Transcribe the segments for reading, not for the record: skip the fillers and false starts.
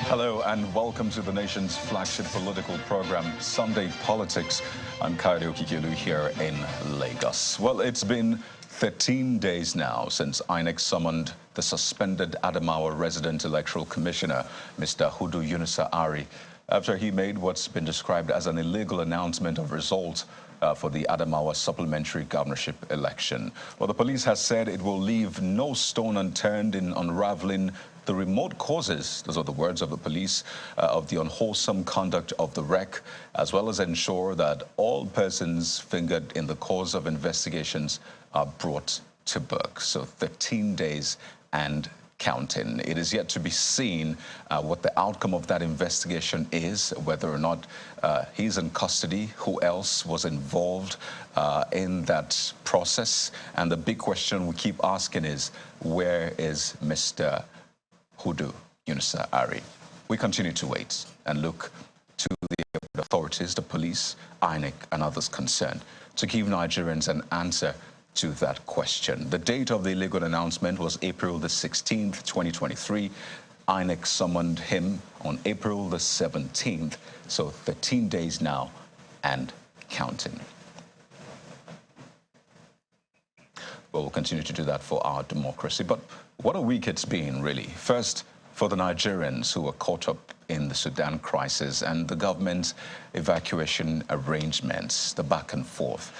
Hello and welcome to the nation's flagship political program, Sunday Politics. I'm Kayode Okikelu here in Lagos. Well, it's been 13 days now since INEC summoned the suspended Adamawa resident electoral commissioner, Mr. Hudu Yunusa Ari, after he made what's been described as an illegal announcement of results for the Adamawa supplementary governorship election. Well, the police has said it will leave no stone unturned in unraveling the remote causes, those are the words of the police, of the unwholesome conduct of the wreck, as well as ensure that all persons fingered in the cause of investigations are brought to book. So 13 days and counting. It is yet to be seen what the outcome of that investigation is, whether or not he's in custody, who else was involved in that process. And the big question we keep asking is, where is Mr. Hudu Yunusa Ari? We continue to wait and look to the authorities, the police, INEC and others concerned to give Nigerians an answer to that question. The date of the illegal announcement was April the 16th, 2023. INEC summoned him on April the 17th, so 13 days now and counting. Well, we'll continue to do that for our democracy. But what a week it's been, really. First, for the Nigerians who were caught up in the Sudan crisis and the government's evacuation arrangements, the back and forth,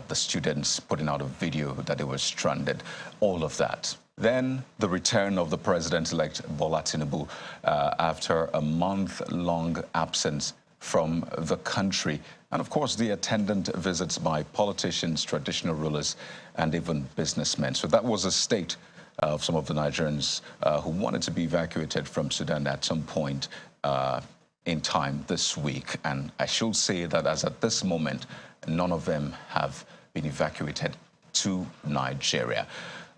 the students putting out a video that they were stranded, all of that. Then the return of the president-elect Bola Tinubu after a month-long absence from the country. And of course, the attendant visits by politicians, traditional rulers, and even businessmen. So that was a state of some of the Nigerians who wanted to be evacuated from Sudan at some point in time this week. And I should say that as at this moment, none of them have been evacuated to Nigeria.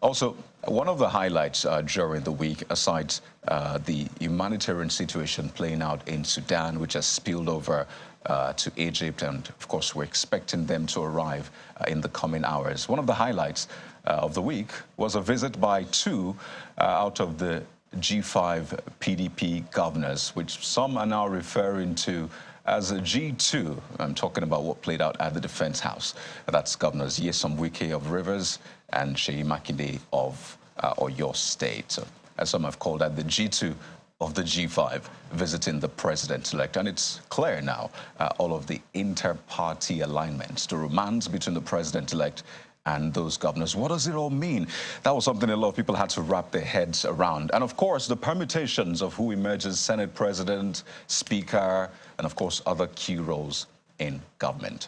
Also, one of the highlights during the week, aside the humanitarian situation playing out in Sudan, which has spilled over to Egypt, and of course we're expecting them to arrive in the coming hours. One of the highlights of the week was a visit by two out of the G5 PDP governors, which some are now referring to as a G2. I'm talking about what played out at the Defense House. That's Governors Nyesom Wike of Rivers and Seyi Makinde of Oyo State. So, as some have called that, the G2 of the G5 visiting the president-elect. And it's clear now, all of the inter-party alignments, the romance between the president-elect and those governors. What does it all mean? That was something a lot of people had to wrap their heads around. And of course, the permutations of who emerges Senate President, Speaker, and of course, other key roles in government.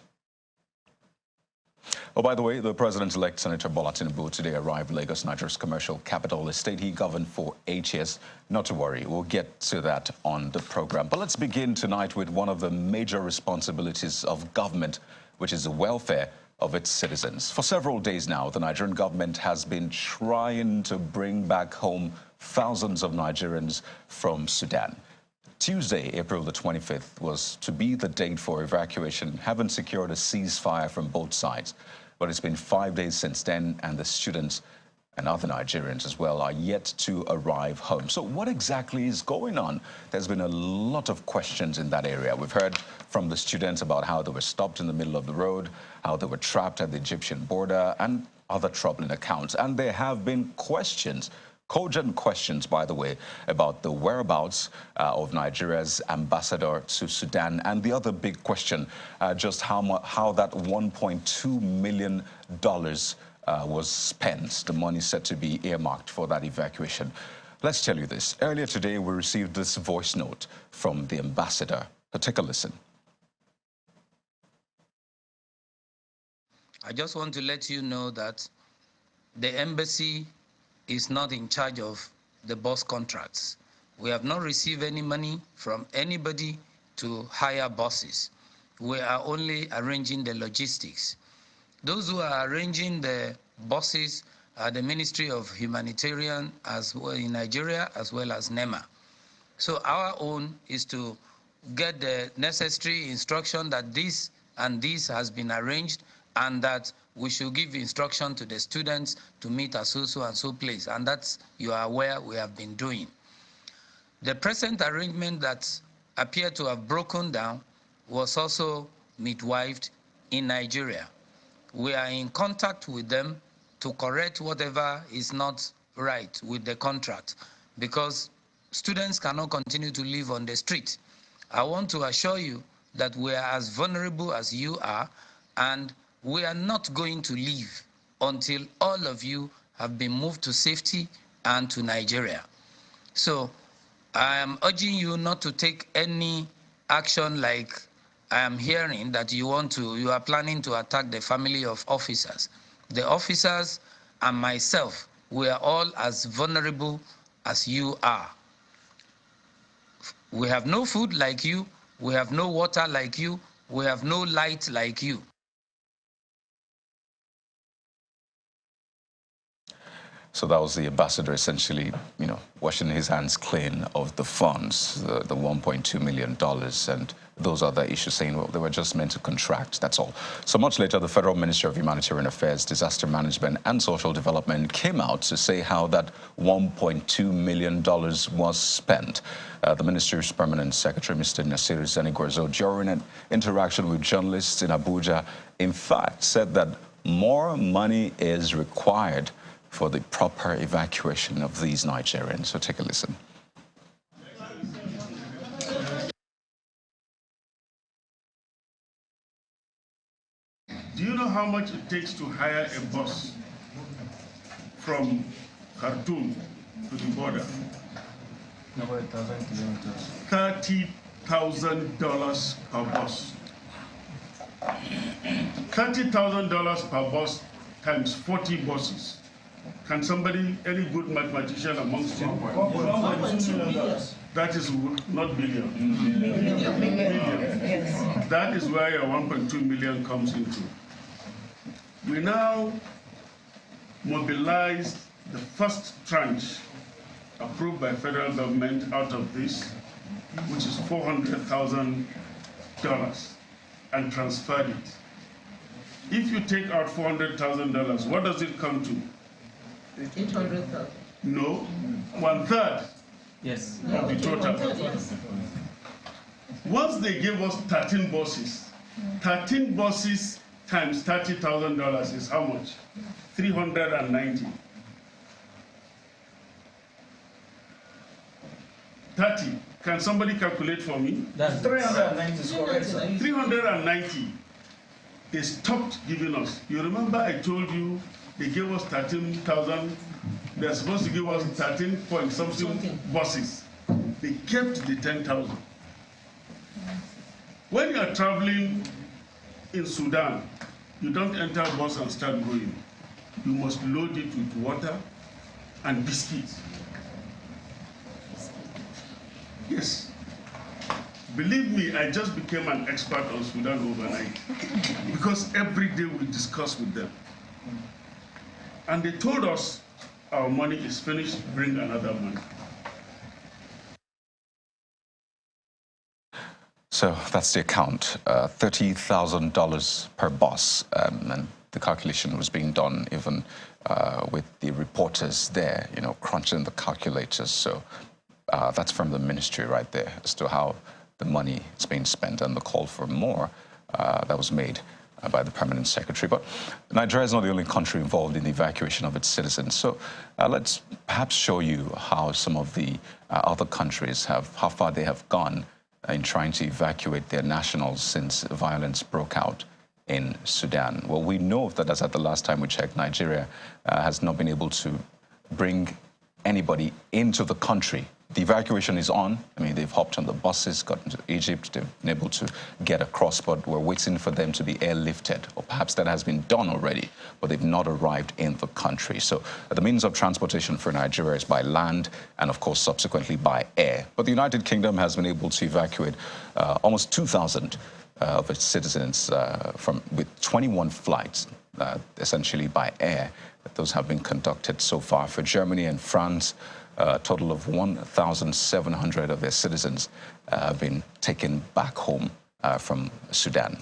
Oh, by the way, the president-elect Senator Bola Tinubu today arrived in Lagos, Nigeria's commercial capital, a state he governed for 8 years. Not to worry, we'll get to that on the program. But let's begin tonight with one of the major responsibilities of government, which is the welfare of its citizens. For several days now, the Nigerian government has been trying to bring back home thousands of Nigerians from Sudan. Tuesday, April the 25th, was to be the date for evacuation, having secured a ceasefire from both sides. But it's been 5 days since then, and the students and other Nigerians as well are yet to arrive home. So what exactly is going on? There's been a lot of questions in that area. We've heard from the students about how they were stopped in the middle of the road, how they were trapped at the Egyptian border, and other troubling accounts. And there have been questions, cogent questions, by the way, about the whereabouts of Nigeria's ambassador to Sudan. And the other big question, just how that $1.2 million was spent, the money said to be earmarked for that evacuation. Let's tell you this. Earlier today, we received this voice note from the ambassador. So take a listen. I just want to let you know that the embassy is not in charge of the bus contracts. We have not received any money from anybody to hire buses. We are only arranging the logistics. Those who are arranging the buses are the Ministry of Humanitarian as well in Nigeria, as well as NEMA. So our own is to get the necessary instruction that this and this has been arranged, and that we should give instruction to the students to meet at so and so place. And that's, you are aware, we have been doing. The present arrangement that appeared to have broken down was also midwifed in Nigeria. We are in contact with them to correct whatever is not right with the contract, because students cannot continue to live on the street. I want to assure you that we are as vulnerable as you are, and we are not going to leave until all of you have been moved to safety and to Nigeria. So I am urging you not to take any action like I am hearing that you are planning to attack the family of officers. The officers and myself, we are all as vulnerable as you are. We have no food like you, we have no water like you, we have no light like you. So that was the ambassador essentially, washing his hands clean of the funds, the $1.2 million, and those other issues, saying, well, they were just meant to contract, that's all. So much later, the Federal Ministry of Humanitarian Affairs, Disaster Management and Social Development came out to say how that $1.2 million was spent. The ministry's permanent secretary, Mr. Nasir Zanigwarzo, during an interaction with journalists in Abuja, in fact, said that more money is required for the proper evacuation of these Nigerians. So take a listen. Do you know how much it takes to hire a bus from Khartoum to the border? About 1,000 kilometers. $30,000 per bus. $30,000 per bus times 40 buses. Can somebody, any good mathematician amongst you? 1.2 million. That is not billion. Million. That is where your 1.2 million comes into. We now mobilized the first tranche approved by federal government out of this, which is $400,000, and transferred it. If you take out $400,000, what does it come to? 800,000. No, 1/3 Yes. of the total. Once they gave us 13 buses, 13 buses times $30,000 is how much? 390. 30. Can somebody calculate for me? That's 390 is correct, sir. 390. They stopped giving us. You remember I told you they gave us 13,000. They're supposed to give us 13 point something buses. They kept the 10,000. When you're traveling in Sudan, you don't enter a bus and start going. You must load it with water and biscuits. Yes. Believe me, I just became an expert on Sudan overnight because every day we discuss with them. And they told us our money is finished, bring another money. So that's the account, $30,000 per bus. And the calculation was being done even with the reporters there, crunching the calculators. So that's from the ministry right there as to how the money is being spent and the call for more that was made by the permanent secretary. But Nigeria is not the only country involved in the evacuation of its citizens. So let's perhaps show you how some of the other countries how far they have gone in trying to evacuate their nationals since violence broke out in Sudan. Well, we know that as at the last time we checked, Nigeria has not been able to bring anybody into the country. The evacuation is on. I mean, they've hopped on the buses, gotten to Egypt, they've been able to get across, but we're waiting for them to be airlifted, or perhaps that has been done already, but they've not arrived in the country. So the means of transportation for Nigeria is by land and, of course, subsequently by air. But the United Kingdom has been able to evacuate almost 2,000 of its citizens with 21 flights, essentially by air. Those have been conducted so far. For Germany and France, a total of 1,700 of their citizens have been taken back home from Sudan.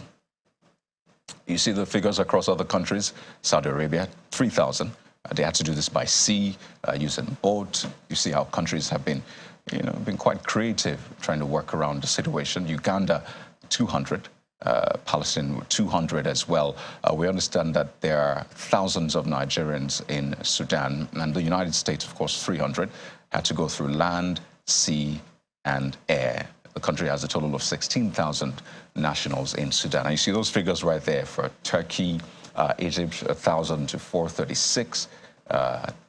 You see the figures across other countries. Saudi Arabia, 3,000. They had to do this by sea, using boat. You see how countries have been, been quite creative trying to work around the situation. Uganda, 200. Palestine, 200 as well. We understand that there are thousands of Nigerians in Sudan, and the United States, of course, 300, had to go through land, sea, and air. The country has a total of 16,000 nationals in Sudan. And you see those figures right there for Turkey, Egypt, 1,000 to 436.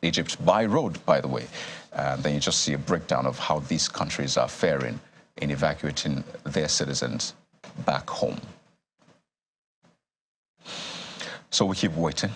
Egypt by road, by the way. Then you just see a breakdown of how these countries are faring in evacuating their citizens back home. So we keep waiting.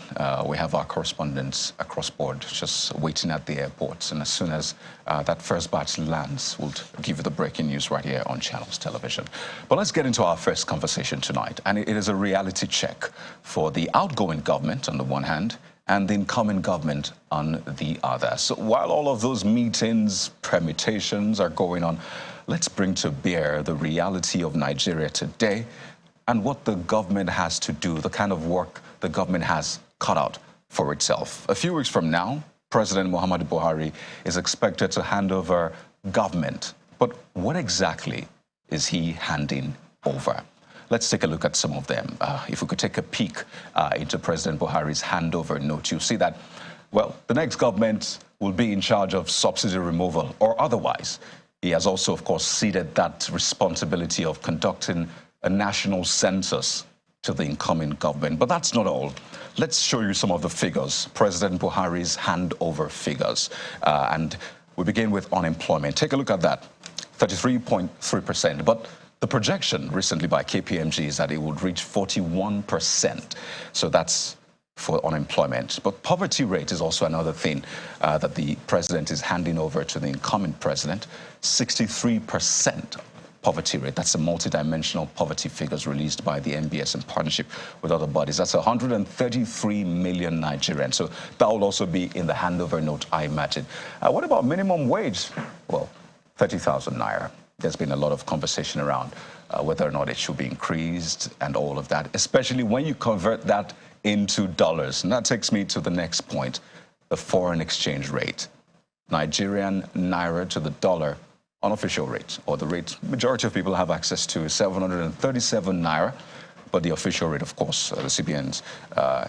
We have our correspondents across board just waiting at the airports. And as soon as that first batch lands, we'll give you the breaking news right here on Channels Television. But let's get into our first conversation tonight. And it is a reality check for the outgoing government on the one hand and the incoming government on the other. So while all of those meetings, permutations are going on, let's bring to bear the reality of Nigeria today and what the government has to do, the kind of work the government has cut out for itself. A few weeks from now, President Muhammadu Buhari is expected to hand over government. But what exactly is he handing over? Let's take a look at some of them. If we could take a peek into President Buhari's handover note, you'll see that, well, the next government will be in charge of subsidy removal or otherwise. He has also, of course, ceded that responsibility of conducting a national census to the incoming government. But that's not all. Let's show you some of the figures, President Buhari's handover figures. And we begin with unemployment. Take a look at that, 33.3%. But the projection recently by KPMG is that it would reach 41%. So that's for unemployment. But poverty rate is also another thing that the president is handing over to the incoming president, 63% poverty rate. That's the multidimensional poverty figures released by the MBS in partnership with other bodies. That's 133 million Nigerians. So that will also be in the handover note, I imagine. What about minimum wage? Well, 30,000 naira. There's been a lot of conversation around whether or not it should be increased and all of that, especially when you convert that into dollars. And that takes me to the next point, the foreign exchange rate. Nigerian naira to the dollar, unofficial rate, or the rate majority of people have access to, is 737 naira. But the official rate, of course, the CBN's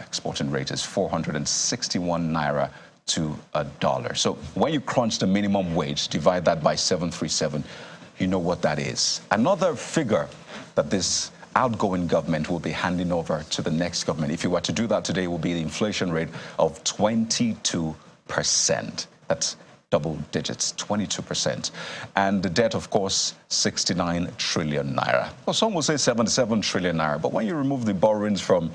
exporting rate is 461 naira to a dollar. So when you crunch the minimum wage, divide that by 737, you know what that is. Another figure that this outgoing government will be handing over to the next government, if you were to do that today, will be the inflation rate of 22%. That's double digits, 22%. And the debt, of course, 69 trillion naira. Well, some will say 77 trillion naira, but when you remove the borrowings from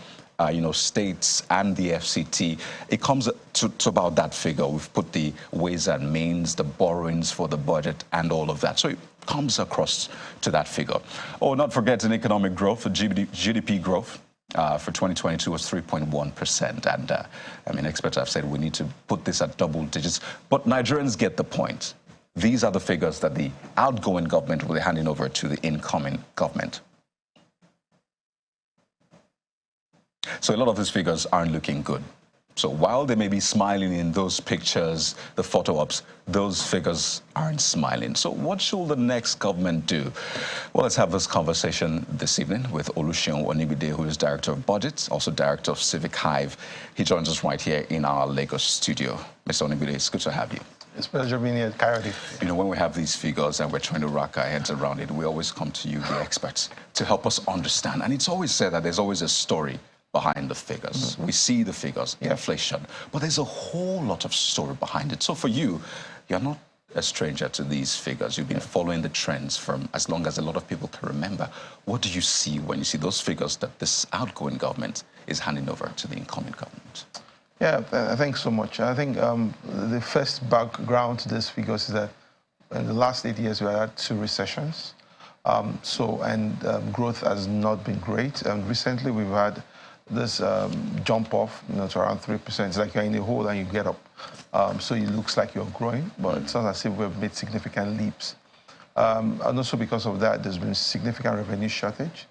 states and the FCT, it comes to about that figure. We've put the ways and means, the borrowings for the budget and all of that. So it comes across to that figure. Oh, not forgetting economic growth, GDP growth. For 2022 was 3.1%. And I mean, experts have said we need to put this at double digits. But Nigerians get the point. These are the figures that the outgoing government will be handing over to the incoming government. So a lot of these figures aren't looking good. So while they may be smiling in those pictures, the photo ops, those figures aren't smiling. So what should the next government do? Well, let's have this conversation this evening with Oluseun Onibide, who is Director of Budget, also Director of Civic Hive. He joins us right here in our Lagos studio. Mr. Onibide, it's good to have you. It's a pleasure being here, Coyote. You know, when we have these figures and we're trying to wrap our heads around it, we always come to you, the experts, to help us understand. And it's always said that there's always a story behind the figures. We see the figures, inflation, but there's a whole lot of story behind it. So for you, you're not a stranger to these figures. You've been following the trends from as long as a lot of people can remember. What do you see when you see those figures that this outgoing government is handing over to the incoming government? Yeah, thanks so much. I think the first background to these figures is that in the last 8 years, we had 2 recessions. Growth has not been great. Recently, we've had this jump off, to around 3%. It's like you're in a hole and you get up. So it looks like you're growing, but it's not as if we've made significant leaps. And also because of that, there's been significant revenue shortage.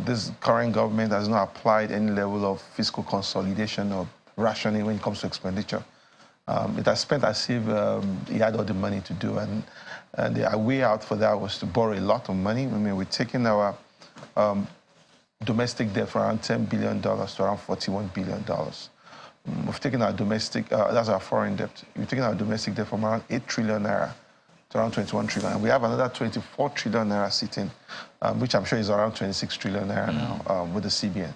This current government has not applied any level of fiscal consolidation or rationing when it comes to expenditure. It has spent as if he had all the money to do, and the way out for that was to borrow a lot of money. I mean, we're taking our domestic debt from around $10 billion to around $41 billion. We've taken our domestic, that's our foreign debt. We've taken our domestic debt from around 8 trillion naira to around 21 trillion. And we have another 24 trillion naira sitting, which I'm sure is around 26 trillion naira now with the CBN.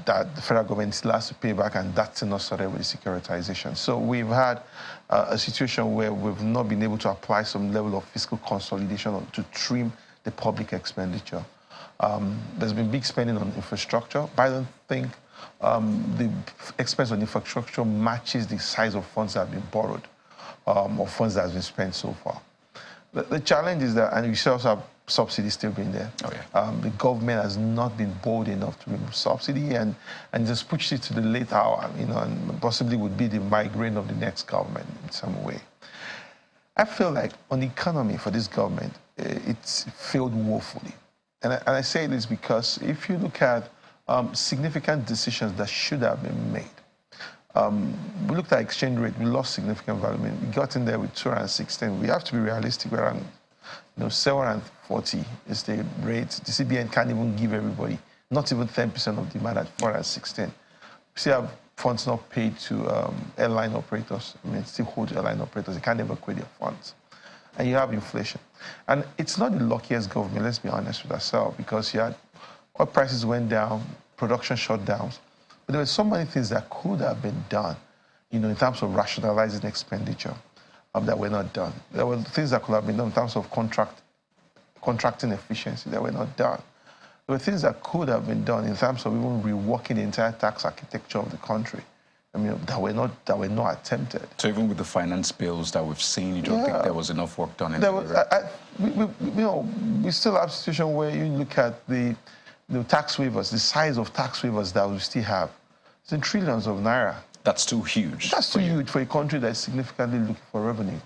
That the federal government still has to pay back, and that's not started with the securitization. So we've had a situation where we've not been able to apply some level of fiscal consolidation to trim the public expenditure. There's been big spending on infrastructure, but I don't think the expense on infrastructure matches the size of funds that have been borrowed or funds that have been spent so far. The challenge is that, and you see also have subsidies still being there. Oh, yeah. The government has not been bold enough to remove subsidy and just pushed it to the late hour, and possibly would be the migraine of the next government in some way. I feel like on the economy for this government, it's failed woefully. And I say this because if you look at significant decisions that should have been made, we looked at exchange rate, we lost significant value. We got in there with 216. We have to be realistic. We're around 740 is the rate. The CBN can't even give everybody, not even 10% of demand at 416. We still have funds not paid to airline operators. I mean, still hold airline operators. They can't evacuate their funds. And you have inflation. And it's not the luckiest government, let's be honest with ourselves, because you had oil prices went down, production shutdowns. But there were so many things that could have been done, in terms of rationalizing expenditure that were not done. There were things that could have been done in terms of contracting efficiency that were not done. There were things that could have been done in terms of even reworking the entire tax architecture of the country. I mean, that were not attempted. So even with the finance bills that we've seen, you don't think there was enough work done in that area? We still have a situation where you look at the tax waivers, the size of tax waivers that we still have. It's in trillions of naira. That's too huge. That's too huge for a country that's significantly looking for revenue.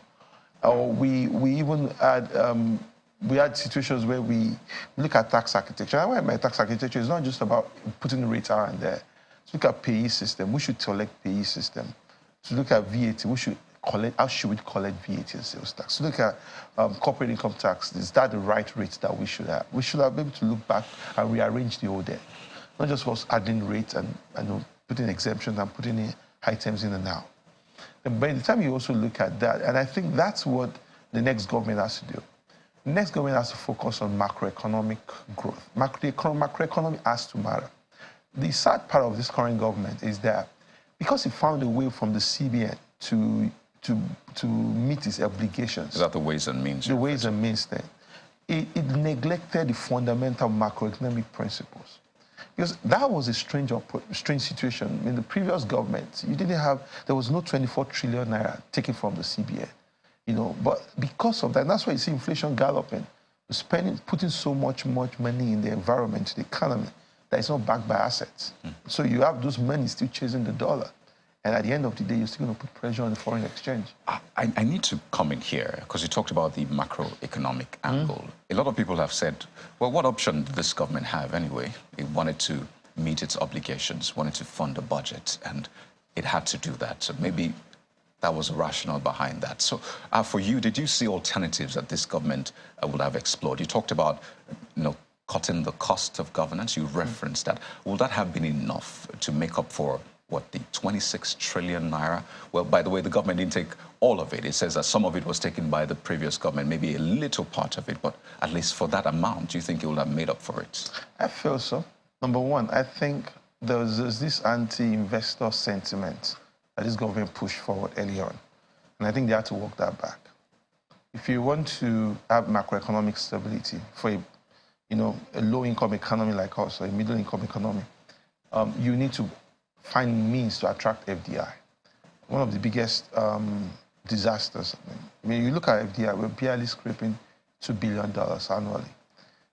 We even had situations where we look at tax architecture. And why my tax architecture is not just about putting rates out and there. To look at payee system, we should collect payee system. To look at VAT, how should we collect VAT and sales tax? To look at corporate income tax, is that the right rate that we should have? We should have been able to look back and rearrange the whole debt. Not just us adding rates and putting exemptions and putting in items in and out. And by the time you also look at that, and I think that's what the next government has to do. The next government has to focus on macroeconomic growth. Macroeconomy has to matter. The sad part of this current government is that because it found a way from the CBN to meet its obligations. Is that the ways and means? The ways and means thing. It neglected the fundamental macroeconomic principles. Because that was a strange situation. In the previous government, there was no 24 trillion naira taken from the CBN. But because of that, and that's why you see inflation galloping, putting so much money in the environment, the economy, that is not backed by assets. So you have those money still chasing the dollar. And at the end of the day, you're still going to put pressure on the foreign exchange. I need to come in here because you talked about the macroeconomic angle. A lot of people have said, well, what option did this government have anyway? It wanted to meet its obligations, wanted to fund a budget, and it had to do that. So maybe that was a rationale behind that. So for you, did you see alternatives that this government would have explored? You talked about, cutting the cost of governance. You referenced that. Would that have been enough to make up for the 26 trillion naira? Well, by the way, the government didn't take all of it. It says that some of it was taken by the previous government, maybe a little part of it, but at least for that amount, do you think it would have made up for it? I feel so. Number one, I think there's this anti-investor sentiment that this government pushed forward early on. And I think they had to walk that back. If you want to have macroeconomic stability for a low-income economy like us, or a middle-income economy, you need to find means to attract FDI. One of the biggest disasters. I mean, you look at FDI, we're barely scraping $2 billion annually.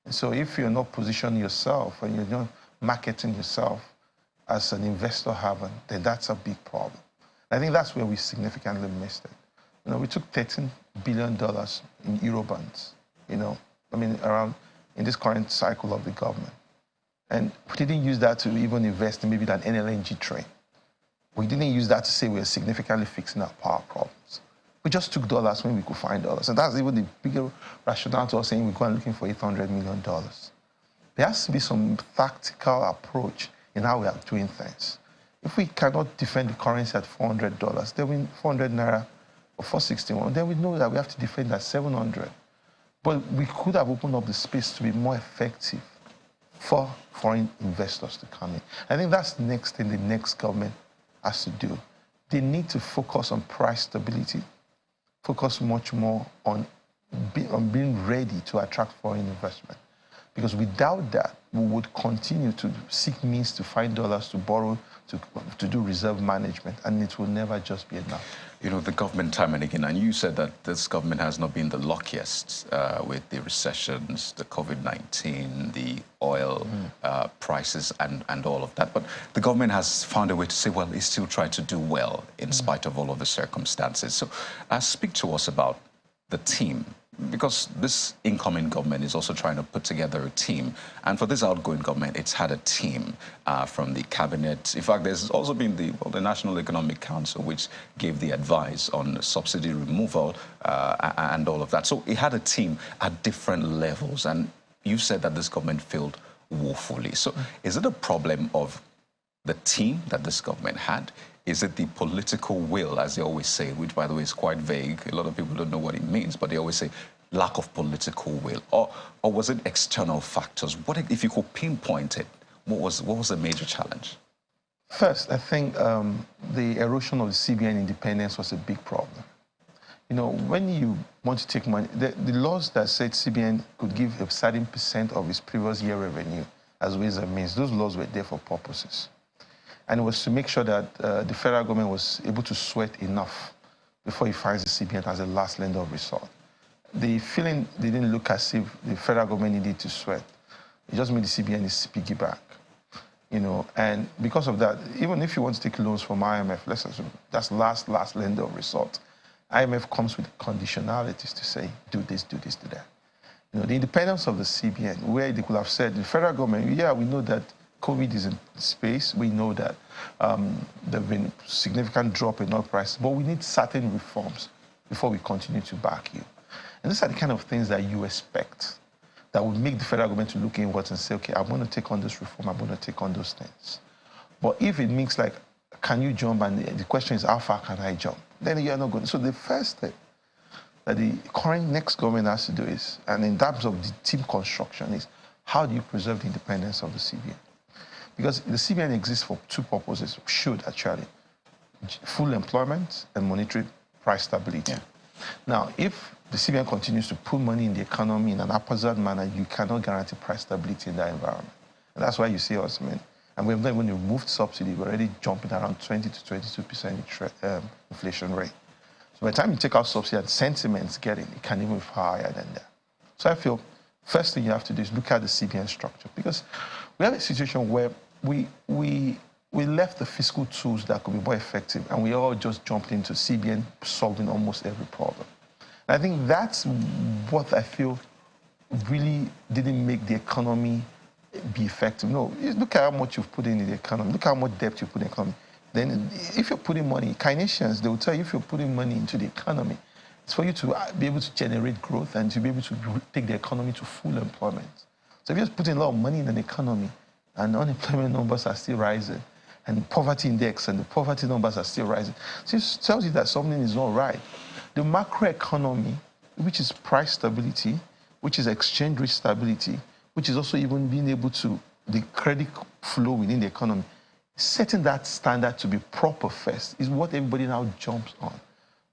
And so if you're not positioning yourself and you're not marketing yourself as an investor haven, then that's a big problem. And I think that's where we significantly missed it. We took $13 billion in Eurobonds, around in this current cycle of the government. And we didn't use that to even invest in maybe an NLNG train. We didn't use that to say we're significantly fixing our power problems. We just took dollars when we could find dollars. And that's even the bigger rationale to us saying we're going looking for $800 million. There has to be some tactical approach in how we are doing things. If we cannot defend the currency at $400, then we 400 naira or 461, then we know that we have to defend at 700. But we could have opened up the space to be more effective for foreign investors to come in. I think that's the next thing the next government has to do. They need to focus on price stability, focus much more on being ready to attract foreign investment. Because without that, we would continue to seek means to find dollars to borrow, to do reserve management, and it will never just be enough. You know, the government time and again, and you said that this government has not been the luckiest with the recessions, the COVID-19, the oil prices, and all of that. But the government has found a way to say, well, it's still trying to do well in spite of all of the circumstances. So speak to us about the team, because this incoming government is also trying to put together a team. And for this outgoing government, it's had a team from the cabinet. In fact, there's also been the National Economic Council, which gave the advice on subsidy removal and all of that. So it had a team at different levels. And you said that this government failed woefully. So is it a problem of the team that this government had? Is it the political will, as they always say, which, by the way, is quite vague? A lot of people don't know what it means, but they always say lack of political will. Or was it external factors? What if you could pinpoint it? What was the major challenge? First, I think the erosion of the CBN independence was a big problem. You know, when you want to take money, the laws that said CBN could give a certain % of its previous year revenue as ways and means, those laws were there for purposes. And it was to make sure that the federal government was able to sweat enough before it finds the CBN as a last lender of resort. The feeling didn't look as if the federal government needed to sweat. It just made the CBN its piggy bank, you know. And because of that, even if you want to take loans from IMF, let's assume that's last lender of resort. IMF comes with conditionalities to say, do this, do that. You know, the independence of the CBN, where they could have said, the federal government, yeah, we know that COVID is in space. We know that there have been significant drop in oil prices, but we need certain reforms before we continue to back you. And these are the kind of things that you expect that would make the federal government to look inwards and say, okay, I'm going to take on this reform, I'm going to take on those things. But if it means like, can you jump? And the question is, how far can I jump? Then you're not going. So the first thing that the current next government has to do is, and in terms of the team construction, is how do you preserve the independence of the CBN? Because the CBN exists for two purposes, should actually. Full employment and monetary price stability. Yeah. Now, if the CBN continues to put money in the economy in an haphazard manner, you cannot guarantee price stability in that environment. And that's why you see us, and we've not even removed subsidy, we're already jumping around 20 to 22% inflation rate. So by the time you take out subsidy and sentiments getting, it can even be far higher than that. So I feel, first thing you have to do is look at the CBN structure, because we have a situation where we left the fiscal tools that could be more effective, and we all just jumped into CBN solving almost every problem. And I think that's what I feel really didn't make the economy be effective. No, look at how much you've put in the economy. Look how much debt you put in the economy. Then if you're putting money, Keynesians, they will tell you if you're putting money into the economy, it's for you to be able to generate growth and to be able to take the economy to full employment. So if you're just putting a lot of money in an economy and unemployment numbers are still rising and poverty index and the poverty numbers are still rising, so it tells you that something is not right. The macroeconomy, which is price stability, which is exchange rate stability, which is also even being able to, the credit flow within the economy, setting that standard to be proper first is what everybody now jumps on.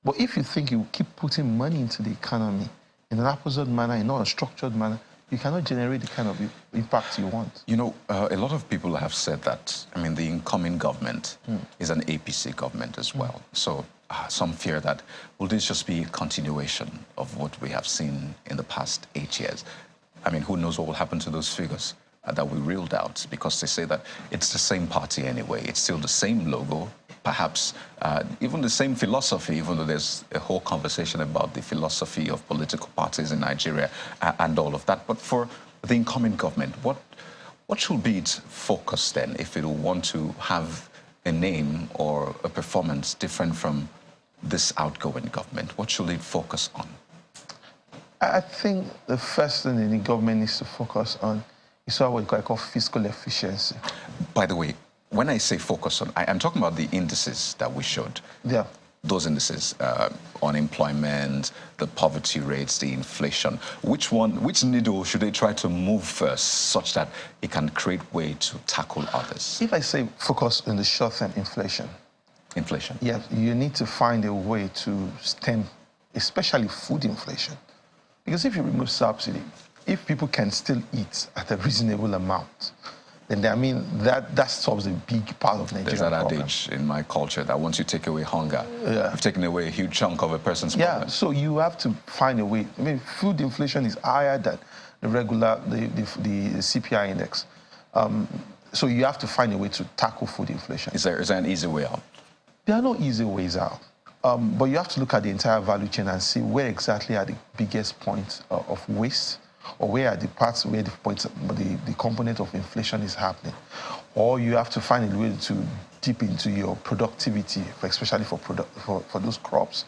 But if you think you keep putting money into the economy in an opposite manner, in not a structured manner, you cannot generate the kind of impact you want. You know, a lot of people have said that, the incoming government is an APC government as well. So some fear that, will this just be a continuation of what we have seen in the past 8 years? Who knows what will happen to those figures that we reeled out, because they say that it's the same party anyway. It's still the same logo, perhaps even the same philosophy, even though there's a whole conversation about the philosophy of political parties in Nigeria and all of that. But for the incoming government, what should be its focus then if it will want to have a name or a performance different from this outgoing government? What should it focus on? I think the first thing the government needs to focus on is what we call fiscal efficiency. By the way, when I say focus on, I'm talking about the indices that we showed. Yeah. Those indices, unemployment, the poverty rates, the inflation. Which needle should they try to move first such that it can create way to tackle others? If I say focus on the short-term inflation. Inflation? Yes, you need to find a way to stem, especially food inflation. Because if you remove subsidy, if people can still eat at a reasonable amount, then that solves a big part of Nigeria's problem. There's that problem. adage in my culture that once you take away hunger, yeah, you've taken away a huge chunk of a person's problem. Yeah, so you have to find a way. I mean, food inflation is higher than the regular, the CPI index. So you have to find a way to tackle food inflation. Is there an easy way out? There are no easy ways out. But you have to look at the entire value chain and see where exactly are the biggest points of waste, or where are the parts where the component of inflation is happening. Or you have to find a way to dip into your productivity, especially for those crops.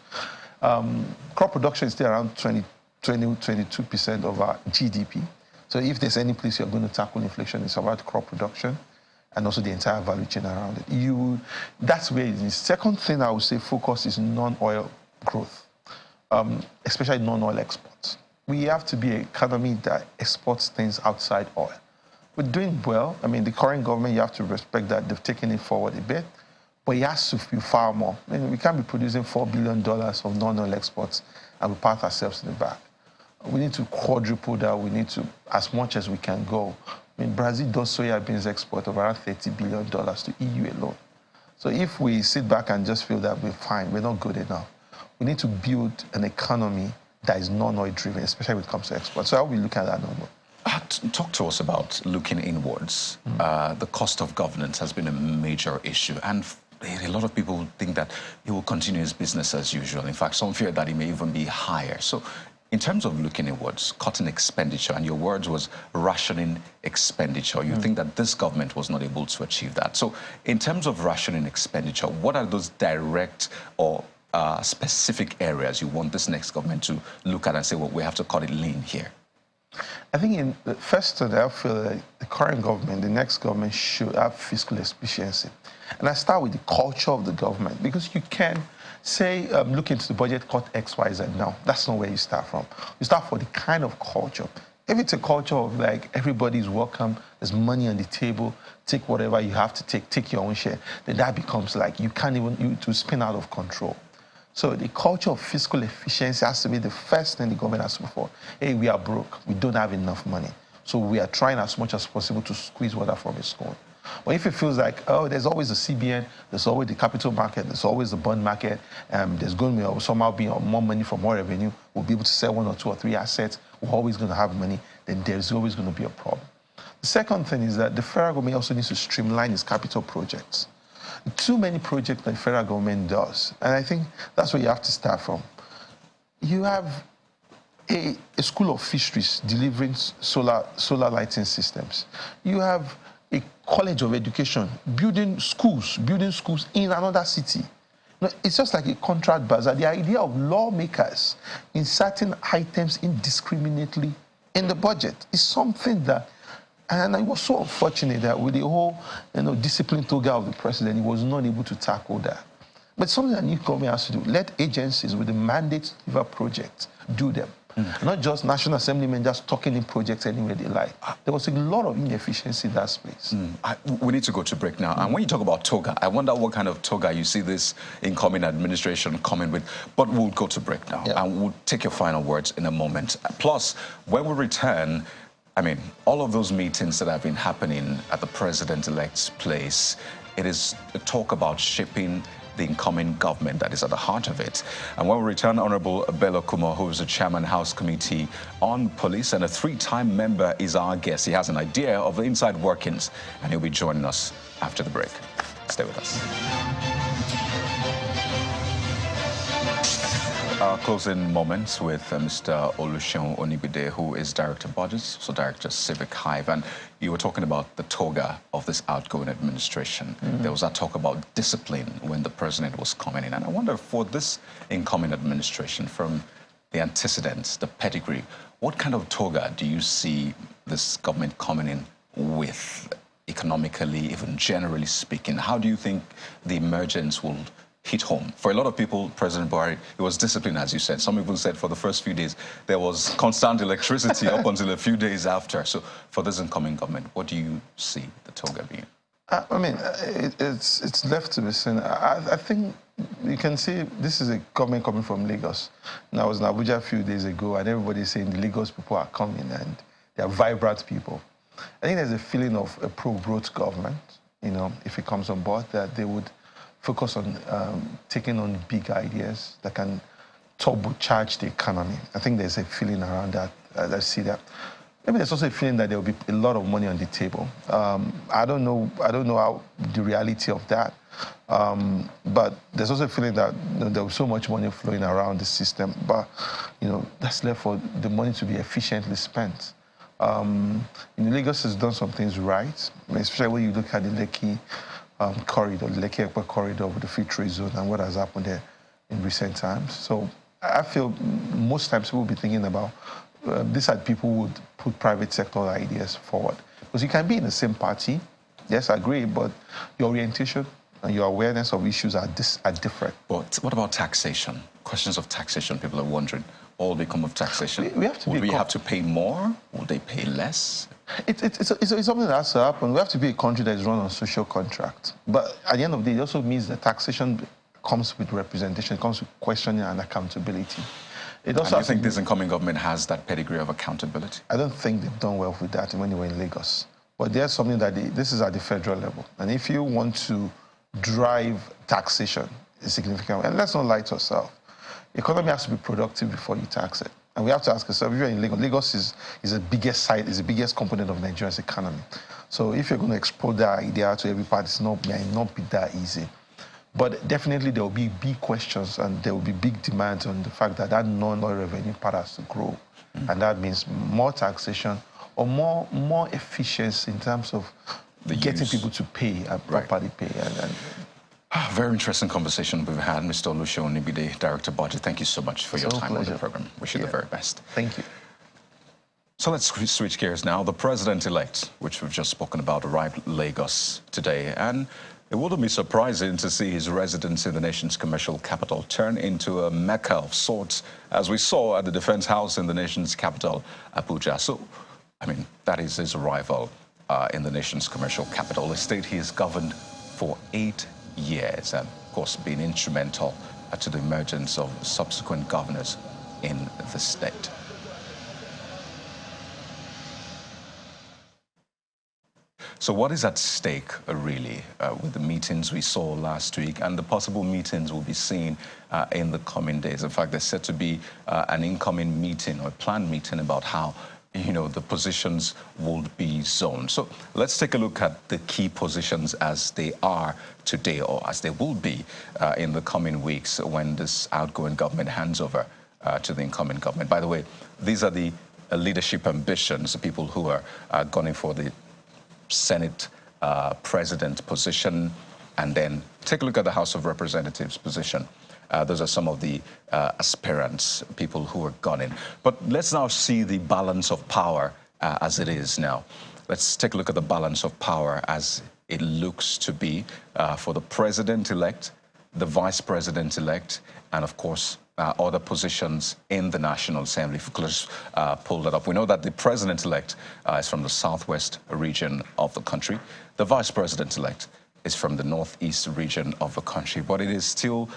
Crop production is still around 22% of our GDP. So if there's any place you're going to tackle inflation, it's about crop production and also the entire value chain around it. That's where it is. Second thing I would say focus is non-oil growth, especially non-oil exports. We have to be an economy that exports things outside oil. We're doing well. I mean, the current government, you have to respect that they've taken it forward a bit, but it has to be far more. I mean, we can't be producing $4 billion of non-oil exports and we pat ourselves in the back. We need to quadruple that. We need to, as much as we can go. I mean, Brazil does soya beans export of around $30 billion to EU alone. So if we sit back and just feel that we're fine, we're not good enough. We need to build an economy that is non-oil driven, especially when it comes to export. So I'll be looking at that number. Talk to us about looking inwards. The cost of governance has been a major issue, and a lot of people think that it will continue as business as usual. In fact, some fear that it may even be higher. So in terms of looking inwards, cutting expenditure, and your words was rationing expenditure, you think that this government was not able to achieve that. So in terms of rationing expenditure, what are those direct or specific areas you want this next government to look at and say, well, we have to cut it lean here? I think first, I feel that the current government, the next government should have fiscal efficiency. And I start with the culture of the government, because you can say, look into the budget, cut X, Y, Z. No, that's not where you start from. You start for the kind of culture. If it's a culture of like everybody's welcome, there's money on the table, take whatever you have to take your own share, then that becomes like you can't even to spin out of control. So the culture of fiscal efficiency has to be the first thing the government has to look for. Hey, we are broke. We don't have enough money. So we are trying as much as possible to squeeze water from a stone. But if it feels like, oh, there's always the CBN, there's always the capital market, there's always the bond market, there's going to be somehow be more money from more revenue, we'll be able to sell 1 or 2 or 3 assets, we're always going to have money, then there's always going to be a problem. The second thing is that the federal government also needs to streamline its capital projects. Too many projects that the federal government does, and I think that's where you have to start from. You have a school of fisheries delivering solar lighting systems. You have a college of education building schools in another city. No, it's just like a contract bazaar. The idea of lawmakers inserting items indiscriminately in the budget is something that, and I was so unfortunate that with the whole discipline toga of the president, he was not able to tackle that. But something that new government has to do, let agencies with the mandate to deliver projects do them. Not just National Assemblymen just talking in projects anywhere they like. There was a lot of inefficiency in that space. We need to go to break now. And when you talk about toga, I wonder what kind of toga you see this incoming administration coming with. But we'll go to break now. Yeah. And we'll take your final words in a moment. Plus, when we return, I mean, all of those meetings that have been happening at the president-elect's place, it is a talk about shaping the incoming government that is at the heart of it. And when we return, Honorable Bello Kumo, who is the chairman House Committee on Police and a 3-time member, is our guest. He has an idea of the inside workings, and he'll be joining us after the break. Stay with us. Our closing moments with Mr. Oluseun Onibide, who is Director of Budgets, so Director of Civic Hive. And you were talking about the toga of this outgoing administration. There was that talk about discipline when the president was coming in. And I wonder, for this incoming administration, from the antecedents, the pedigree, what kind of toga do you see this government coming in with, economically, even generally speaking? How do you think the emergence will hit home? For a lot of people, President Buhari, it was discipline, as you said. Some people said for the first few days, there was constant electricity up until a few days after. So for this incoming government, what do you see the toga being? I mean, it's left to be seen. I think you can see this is a government coming from Lagos. And I was in Abuja a few days ago, and everybody's saying the Lagos people are coming, and they are vibrant people. I think there's a feeling of a pro-growth government, you know, if it comes on board, that they would focus on taking on big ideas that can turbocharge the economy. I think there's a feeling around that. I see that. Maybe there's also a feeling that there will be a lot of money on the table. I don't know how the reality of that. But there's also a feeling that there was so much money flowing around the system, but that's left for the money to be efficiently spent. Lagos has done some things right, especially when you look at the Lekki corridor, the Lekki-Ekpe corridor with the free trade zone and what has happened there in recent times. So I feel most times people will be thinking about these are people who would put private sector ideas forward. Because you can be in the same party, yes, I agree, but your orientation and your awareness of issues are different. But what about taxation? Questions of taxation, people are wondering. All become of taxation. We have to Would we have to pay more? Will they pay less? It's something that has to happen. We have to be a country that is run on social contract. But at the end of the day, it also means that taxation comes with representation, it comes with questioning and accountability. It also and you think this incoming government has that pedigree of accountability? I don't think they've done well with that when they were in Lagos. But there's something that this is at the federal level. And if you want to drive taxation, it's significant. And let's not lie to ourselves. The economy has to be productive before you tax it. And we have to ask ourselves, if you're in Lagos, Lagos is the biggest site, is the biggest component of Nigeria's economy. So if you're going to export that idea to every part, it may not be that easy. But definitely there will be big questions and there will be big demands on the fact that non-oil revenue part has to grow. And that means more taxation or more efficiency in terms of getting people to pay and properly pay. Very interesting conversation we've had. Mr. Oluseun Onibide, Director of Budget, thank you so much for your time on the program. Wish you the very best. Thank you. So let's switch gears now. The president-elect, which we've just spoken about, arrived in Lagos today, and it wouldn't be surprising to see his residence in the nation's commercial capital turn into a mecca of sorts, as we saw at the Defense House in the nation's capital, Abuja. So, I mean, that is his arrival in the nation's commercial capital, a state he has governed for 8 years, and of course been instrumental to the emergence of subsequent governors in the state. So what is at stake, really, with the meetings we saw last week and the possible meetings we'll be seeing in the coming days? In fact, there's said to be an incoming meeting or a planned meeting about how the positions would be zoned. So let's take a look at the key positions as they are today, or as they will be in the coming weeks when this outgoing government hands over to the incoming government. By the way, these are the leadership ambitions, the people who are gunning for the Senate president position, and then take a look at the House of Representatives position. Those are some of the aspirants, people who are gunning. But let's now see the balance of power as it is now. Let's take a look at the balance of power as it looks to be for the president-elect, the vice president-elect, and of course, other positions in the National Assembly. If we could just pull that up. We know that the president-elect is from the southwest region of the country. The vice president-elect is from the northeast region of the country. But it is still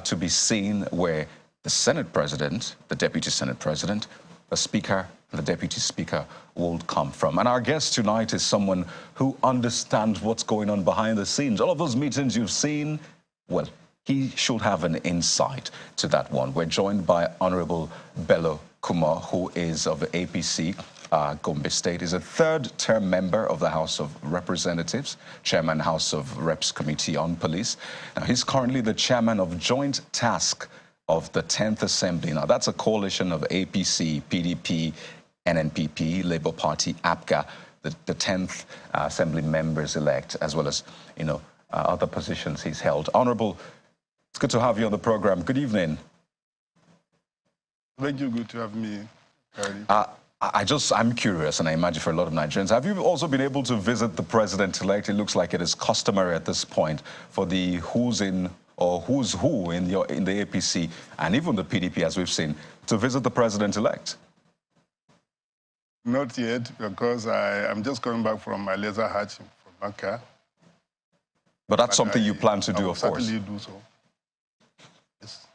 to be seen where the Senate president, the deputy Senate president, the speaker, and the deputy speaker will come from. And our guest tonight is someone who understands what's going on behind the scenes. All of those meetings you've seen, well, he should have an insight to that one. We're joined by Honorable Bello Kumar, who is of the APC, Gombe State. He's a third-term member of the House of Representatives, Chairman House of Reps Committee on Police. Now, he's currently the Chairman of Joint Task of the 10th Assembly. Now, that's a coalition of APC, PDP, NNPP, Labour Party, APGA, the 10th Assembly members-elect, as well as, other positions he's held. Honourable, it's good to have you on the program. Good evening. Thank you. Good to have me, Harry. I'm curious, and I imagine for a lot of Nigerians, have you also been able to visit the president-elect? It looks like it is customary at this point for the who's in or who's who in the APC and even the PDP, as we've seen, to visit the president-elect. Not yet, because I'm just coming back from my laser hatch from Banka. But that's something you plan to do, of course. Certainly do so. Yes.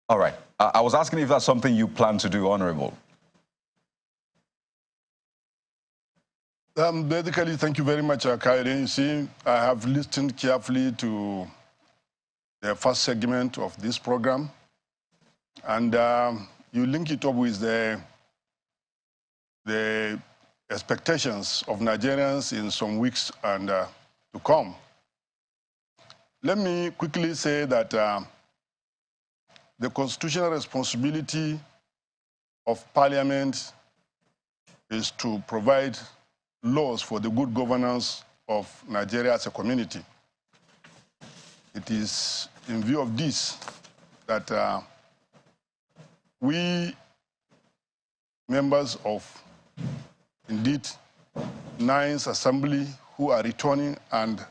All right. I was asking if that's something you plan to do, Honourable. Basically, thank you very much, Kairi. You see, I have listened carefully to the first segment of this program, and you link it up with the expectations of Nigerians in some weeks and to come. Let me quickly say that the constitutional responsibility of Parliament is to provide laws for the good governance of Nigeria as a community. It is in view of this that we, members of, indeed, 9th Assembly who are returning and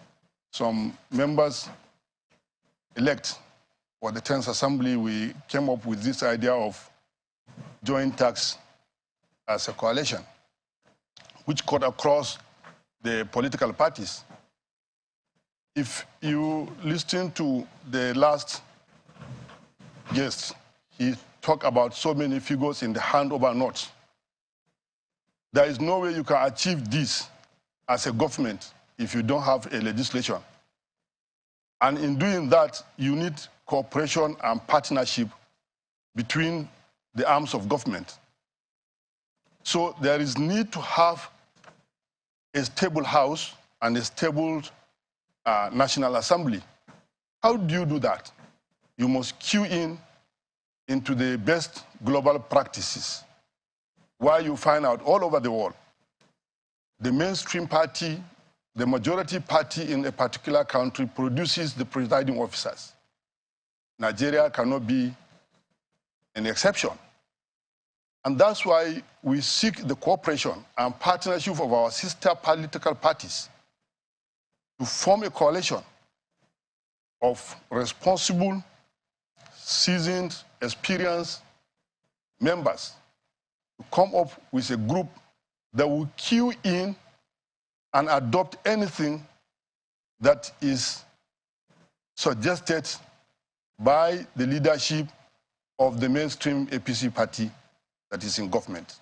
some members elect for the 10th Assembly, we came up with this idea of joint tax as a coalition, which cut across the political parties. If you listen to the last guest, he talked about so many figures in the handover notes. There is no way you can achieve this as a government if you don't have a legislation. And in doing that, you need cooperation and partnership between the arms of government. So there is need to have a stable house and a stable National Assembly. How do you do that? You must cue into the best global practices, where you find out all over the world, the mainstream party, the majority party in a particular country produces the presiding officers. Nigeria cannot be an exception. And that's why we seek the cooperation and partnership of our sister political parties to form a coalition of responsible, seasoned, experienced members to come up with a group that will cue in and adopt anything that is suggested by the leadership of the mainstream APC party that is in government.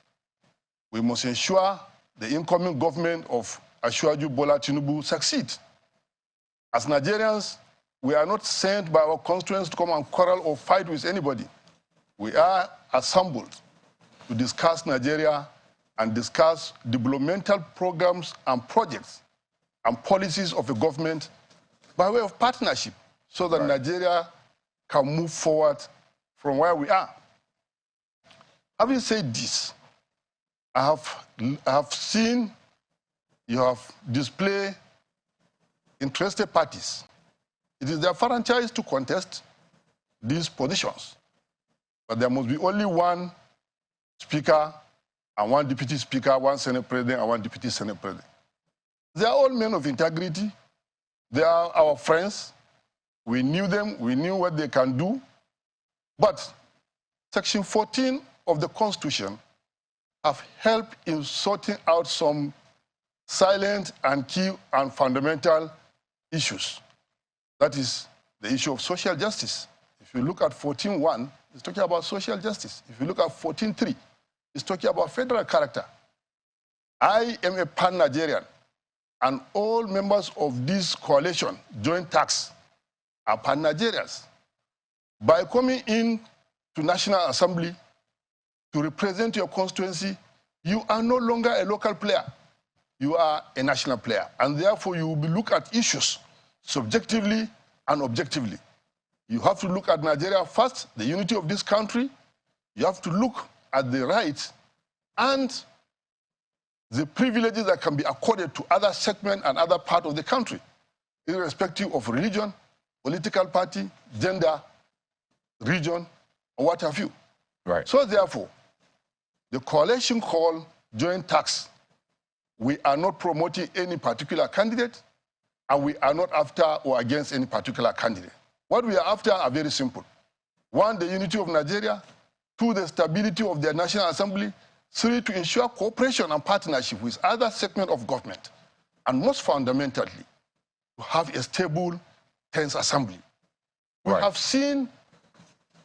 We must ensure the incoming government of Asiwaju Bola Tinubu succeed. As Nigerians, we are not sent by our constituents to come and quarrel or fight with anybody. We are assembled to discuss Nigeria and discuss developmental programs and projects and policies of the government by way of partnership so that Nigeria can move forward from where we are. Having said this, I have seen you have displayed interested parties. It is their franchise to contest these positions. But there must be only one speaker and one deputy speaker, one Senate president and one deputy Senate president. They are all men of integrity. They are our friends. We knew them. We knew what they can do. But Section 14 of the Constitution have helped in sorting out some silent and key and fundamental issues. That is the issue of social justice. If you look at 14.1, it's talking about social justice. If you look at 14.3, it's talking about federal character. I am a pan-Nigerian, and all members of this coalition, joint tax, are pan-Nigerians. By coming in to National Assembly to represent your constituency, you are no longer a local player. You are a national player. And therefore, you will look at issues subjectively and objectively. You have to look at Nigeria first, the unity of this country. You have to look at the rights and the privileges that can be accorded to other segments and other parts of the country, irrespective of religion, political party, gender, region, or what have you. Right. So therefore, the coalition call joint tax, we are not promoting any particular candidate, and we are not after or against any particular candidate. What we are after are very simple. One, the unity of Nigeria. Two, the stability of the National Assembly. Three, to ensure cooperation and partnership with other segments of government. And most fundamentally, to have a stable, tense assembly. We have seen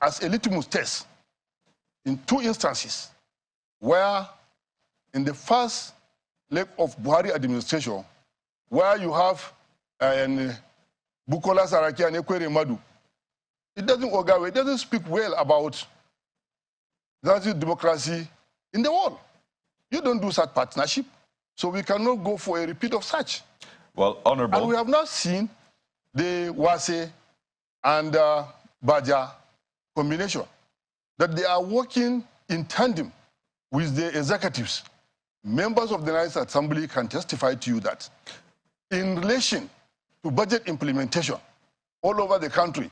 as a litmus test in two instances where in the first leg of Buhari administration, where you have Bukola Saraki and Ekwere Madu, it doesn't go away. It doesn't speak well about democracy in the world. You don't do such partnership, so we cannot go for a repeat of such. Well, Honorable. And we have not seen the Wase and Baja combination, that they are working in tandem with the executives. Members of the National Assembly can testify to you that in relation to budget implementation all over the country,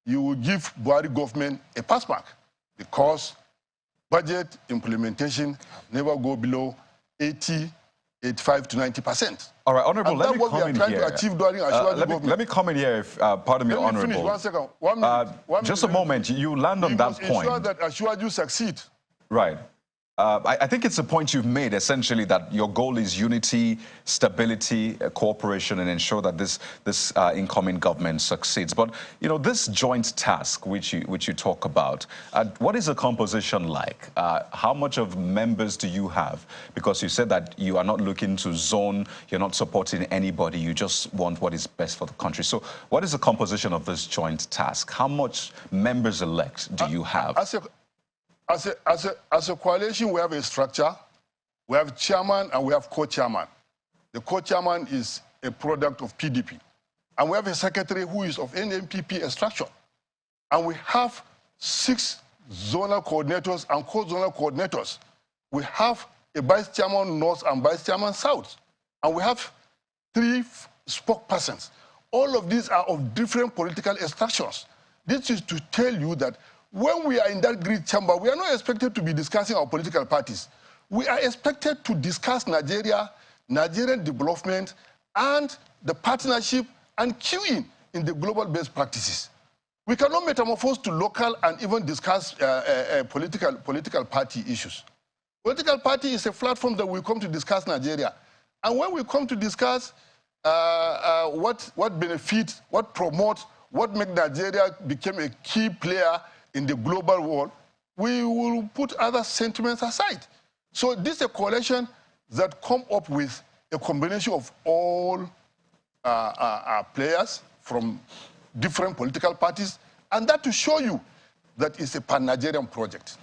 you will give Buhari government a pass mark because budget implementation never go below 80, 85 to 90%. All right, Honorable, let me come in here. That's what we are trying to achieve during government. Let me come in here, if, pardon me, Honorable. Let me finish, 1 second. 1 minute. Just a moment, you land on that point. We must ensure that Ashwaju succeed. Right. I think it's a point you've made, essentially, that your goal is unity, stability, cooperation, and ensure that this incoming government succeeds. But, you know, this joint task which you talk about, what is the composition like? How much of members do you have? Because you said that you are not looking to zone, you're not supporting anybody, you just want what is best for the country. So what is the composition of this joint task? How much members-elect do you have? As a coalition, we have a structure. We have chairman and we have co-chairman. The co-chairman is a product of PDP. And we have a secretary who is of NMPP extraction. And we have 6 zonal coordinators and co-zonal coordinators. We have a vice chairman north and vice chairman south. And we have 3 spokespersons. All of these are of different political extractions. This is to tell you that when we are in that great chamber, we are not expected to be discussing our political parties. We are expected to discuss Nigeria, Nigerian development, and the partnership and queuing in the global best practices. We cannot metamorphose to local and even discuss political party issues. Political party is a platform that we come to discuss Nigeria. And when we come to discuss what benefits, what promotes, what makes Nigeria become a key player in the global world, we will put other sentiments aside. So this is a coalition that come up with a combination of all players from different political parties, and that to show you that it's a pan-Nigerian project.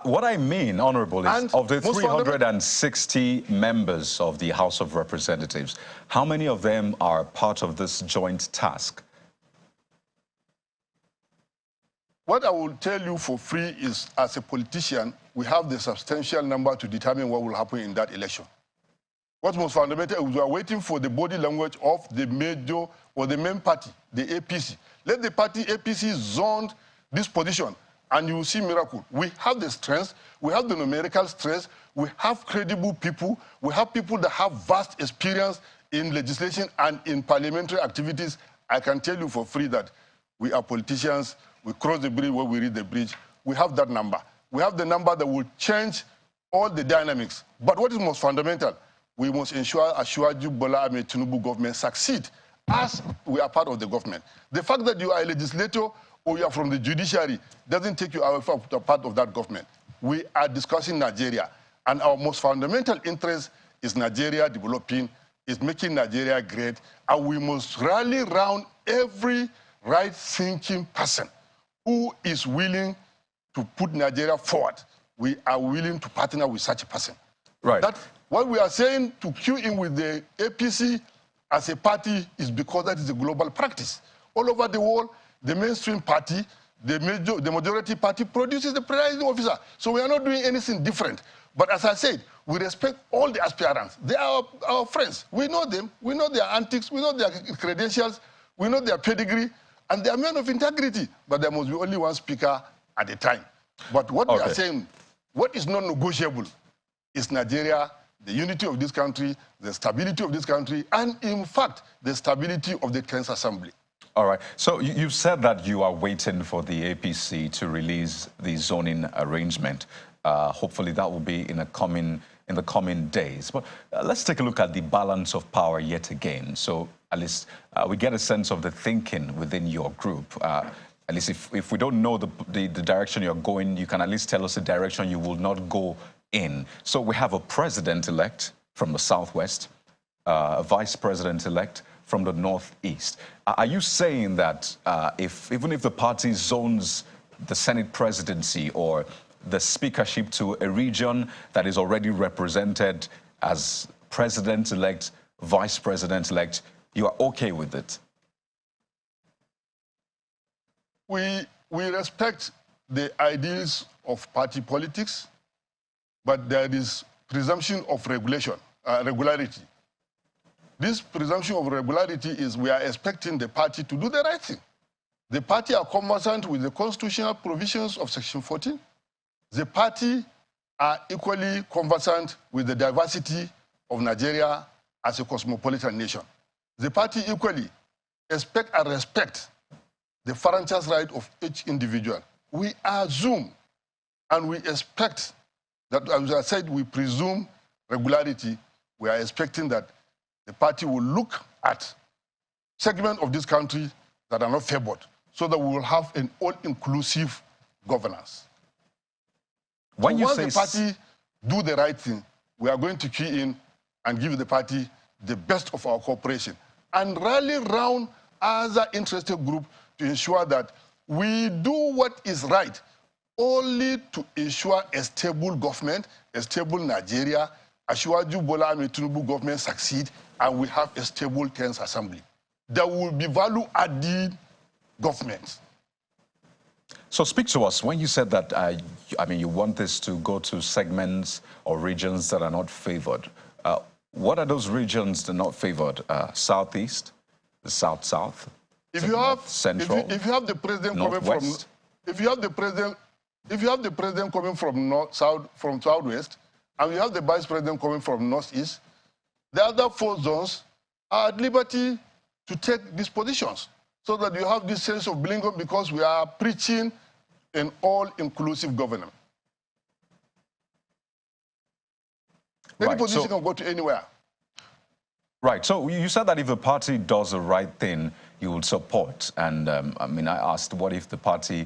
What I mean, Honorable, is of the 360 members of the House of Representatives, how many of them are part of this joint task? What I will tell you for free is, as a politician, we have the substantial number to determine what will happen in that election. What's most fundamental is we are waiting for the body language of the major or the main party, the APC. Let the party APC zone this position, and you will see miracle. We have the strength, we have the numerical strength, we have credible people, we have people that have vast experience in legislation and in parliamentary activities. I can tell you for free that we are politicians. We cross the bridge where we reach the bridge. We have that number. We have the number that will change all the dynamics. But what is most fundamental, we must ensure Ashwaju Bola Ahmed Tinubu government succeed as we are part of the government. The fact that you are a legislator or you are from the judiciary doesn't take you away from the part of that government. We are discussing Nigeria, and our most fundamental interest is Nigeria developing, is making Nigeria great, and we must rally around every right-thinking person who is willing to put Nigeria forward. We are willing to partner with such a person. Right. That what we are saying to queue in with the APC as a party is because that is a global practice. all over the world, the mainstream party, the majority party produces the presiding officer. So we are not doing anything different. But as I said, we respect all the aspirants. They are our friends. We know them. We know their antics. We know their credentials. We know their pedigree. And they are men of integrity. But there must be only one speaker at a time. But what we are saying, what is non-negotiable is Nigeria, the unity of this country, the stability of this country, and in fact, the stability of the 10th Assembly. All right. So you've said that you are waiting for the APC to release the zoning arrangement. Hopefully that will be in the coming days. But let's take a look at the balance of power yet again. So at least we get a sense of the thinking within your group. At least if we don't know the direction you're going, you can at least tell us the direction you will not go in. So we have a president-elect from the Southwest, a vice president-elect from the Northeast. Are you saying that even if the party zones the Senate presidency or the speakership to a region that is already represented as president-elect, vice president-elect, you are okay with it? We respect the ideals of party politics, but there is presumption of regularity. This presumption of regularity is we are expecting the party to do the right thing. The party are conversant with the constitutional provisions of Section 14. The party are equally conversant with the diversity of Nigeria as a cosmopolitan nation. The party equally expect and respect the franchise right of each individual. We assume and we expect that, as I said, we presume regularity. We are expecting that the party will look at segments of this country that are not favored so that we will have an all-inclusive governance. When once the party do the right thing, we are going to key in and give the party the best of our cooperation and rally around other interested groups to ensure that we do what is right only to ensure a stable government, a stable Nigeria, Asiwaju Bola Ahmed Tinubu government succeed, and we have a stable 10th Assembly. There will be value-added government. So speak to us. When you said that, I mean, you want this to go to segments or regions that are not favored. What are those regions that are not favored? Southeast, the South-South, if you have Central, if you have the president coming from, if you have the president coming from Southwest, and you have the vice president coming from Northeast, the other 4 zones are at liberty to take these positions, so that you have this sense of belonging, because we are preaching an all-inclusive government. Any position can go to anywhere. Right. So you said that if a party does the right thing, you would support. And I mean, I asked, what if the party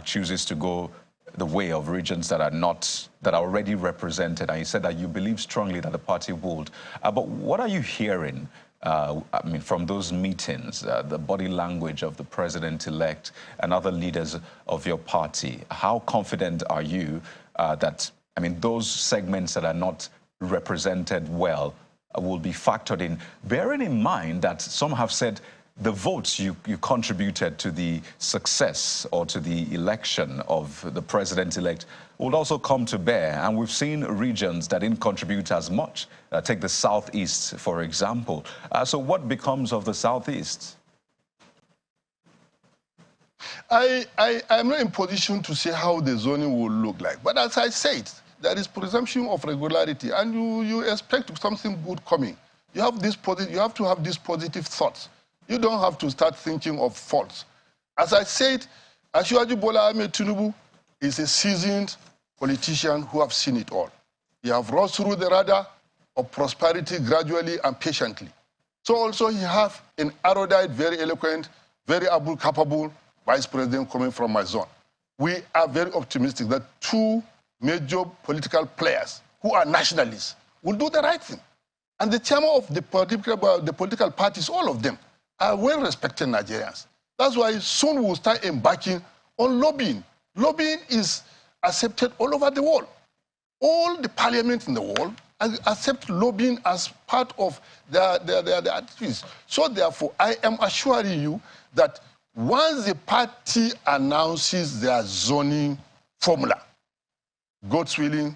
chooses to go the way of regions that are already represented? And you said that you believe strongly that the party would. But what are you hearing? I mean, from those meetings, the body language of the president-elect and other leaders of your party, how confident are you that, I mean, those segments that are not represented well will be factored in, bearing in mind that some have said the votes you contributed to the success or to the election of the president-elect would also come to bear. And we've seen regions that didn't contribute as much. Take the Southeast, for example. So what becomes of the Southeast? I'm not in position to say how the zoning will look like. But as I said, there is presumption of regularity, and you expect something good coming. You have to have these positive thoughts. You don't have to start thinking of faults. As I said, Asiwaju Bola Ahmed Tinubu is a seasoned politician who have seen it all. He have rose through the radar of prosperity gradually and patiently. So also he have an erudite, very eloquent, very able, capable vice president coming from my zone. We are very optimistic that 2 major political players who are nationalists will do the right thing. And the chairman of the political parties, all of them, are well-respected Nigerians. That's why soon we'll start embarking on lobbying. Lobbying is accepted all over the world. All the parliaments in the world accept lobbying as part of their activities. So therefore, I am assuring you that once the party announces their zoning formula, God's willing,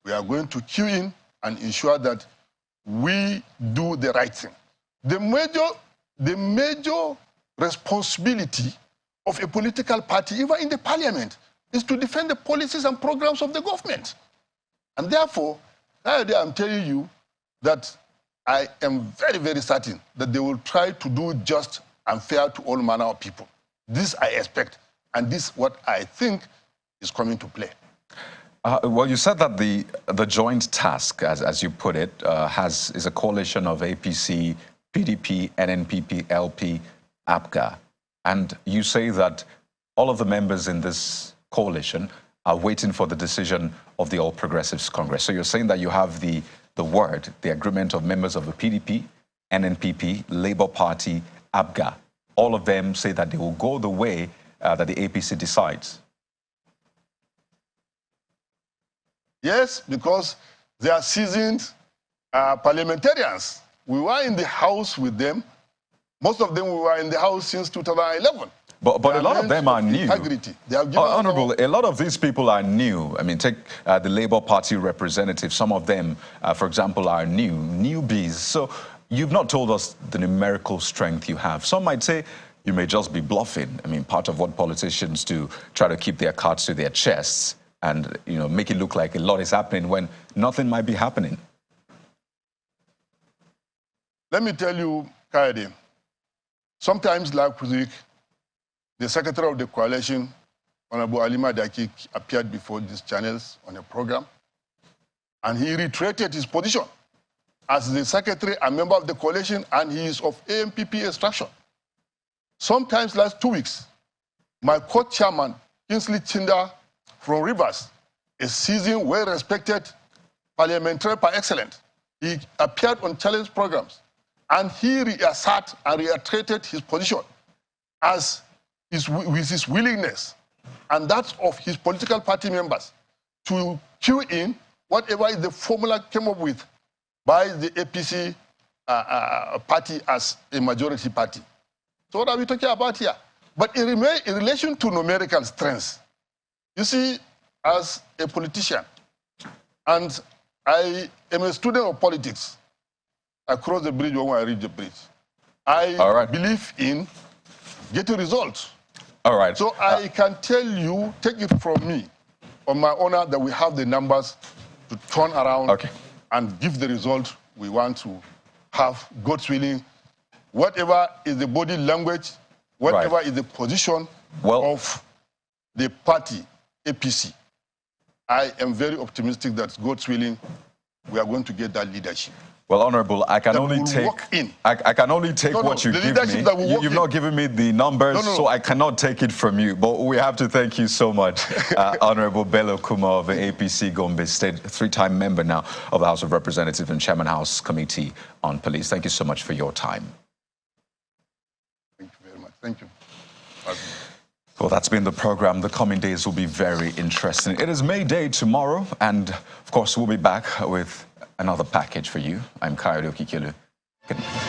we are going to queue in and ensure that we do the right thing. The major responsibility of a political party, even in the parliament, is to defend the policies and programs of the government. And therefore, I'm telling you that I am very, very certain that they will try to do just and fair to all manner of people. This I expect, and this is what I think is coming to play. Well, you said that the joint task, as you put it, is a coalition of APC, PDP, NNPP, LP, APGA. And you say that all of the members in this coalition are waiting for the decision of the All Progressives Congress. So you're saying that you have the agreement of members of the PDP, NNPP, Labour Party, APGA. All of them say that they will go the way that the APC decides. Yes, because they are seasoned parliamentarians. We were in the House with them. Most of them were in the House since 2011. But a lot of them are new. Integrity. Honorable, a lot of these people are new. I mean, take the Labour Party representatives. Some of them, for example, are newbies. So you've not told us the numerical strength you have. Some might say you may just be bluffing. I mean, part of what politicians do, try to keep their cards to their chests and, you know, make it look like a lot is happening when nothing might be happening. Let me tell you, Kaede, sometimes last week, the Secretary of the Coalition, Honorable Alima Daki, appeared before these channels on a program, and he reiterated his position as the Secretary, a member of the coalition, and he is of AMPP extraction. Sometimes last 2 weeks, my co-chairman, Kingsley Chinda from Rivers, a seasoned, well-respected parliamentarian par excellence, he appeared on challenge programs, and he reasserted and reiterated his position as with his willingness, and that of his political party members, to queue in whatever is the formula came up with by the APC party as a majority party. So what are we talking about here? But in relation to numerical strengths, you see, as a politician, and I am a student of politics, I cross the bridge when I reach the bridge. I believe in getting results. All right. So I can tell you, take it from me, on my honor, that we have the numbers to turn around and give the result we want to have, God's willing. Whatever is the body language, whatever is the position of the party, APC, I am very optimistic that, God's willing, we are going to get that leadership. Well, Honorable, I can only take what you give me. You've not given me the numbers, so I cannot take it from you. But we have to thank you so much, Honorable Bello Kuma of the APC Gombe State, 3-time member now of the House of Representatives and Chairman House Committee on Police. Thank you so much for your time. Thank you very much. Thank you. Well, that's been the program. The coming days will be very interesting. It is May Day tomorrow, and of course, we'll be back with another package for you. I'm Kayode Okikelu. Good night.